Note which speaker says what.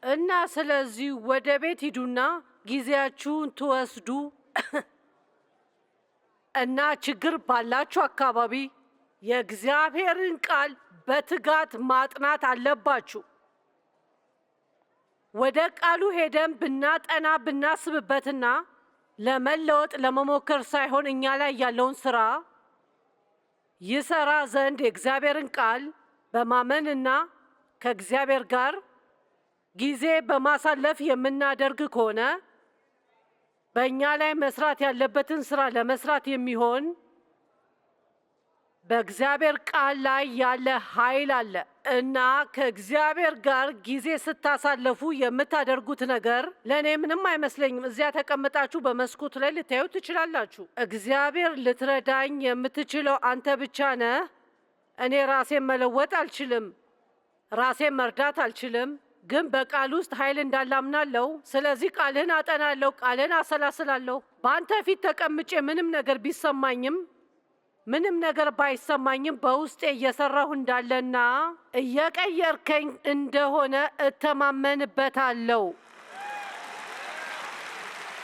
Speaker 1: እና ስለዚህ ወደ ቤት ሂዱና ጊዜያችሁን ትወስዱ እና ችግር ባላችሁ አካባቢ የእግዚአብሔርን ቃል በትጋት ማጥናት አለባችሁ። ወደ ቃሉ ሄደን ብናጠና ብናስብበትና ለመለወጥ ለመሞከር ሳይሆን እኛ ላይ ያለውን ስራ ይሰራ ዘንድ የእግዚአብሔርን ቃል በማመንና ከእግዚአብሔር ጋር ጊዜ በማሳለፍ የምናደርግ ከሆነ በእኛ ላይ መስራት ያለበትን ስራ ለመስራት የሚሆን በእግዚአብሔር ቃል ላይ ያለ ኃይል አለ እና ከእግዚአብሔር ጋር ጊዜ ስታሳለፉ የምታደርጉት ነገር ለእኔ ምንም አይመስለኝም። እዚያ ተቀምጣችሁ በመስኮቱ ላይ ልታዩ ትችላላችሁ። እግዚአብሔር ልትረዳኝ የምትችለው አንተ ብቻ ነህ። እኔ ራሴን መለወጥ አልችልም፣ ራሴን መርዳት አልችልም፣ ግን በቃል ውስጥ ኃይል እንዳላምናለሁ። ስለዚህ ቃልህን አጠናለሁ፣ ቃልህን አሰላስላለሁ። በአንተ ፊት ተቀምጬ ምንም ነገር ቢሰማኝም ምንም ነገር ባይሰማኝም በውስጤ እየሰራሁ እንዳለና እየቀየርከኝ እንደሆነ እተማመንበታለሁ።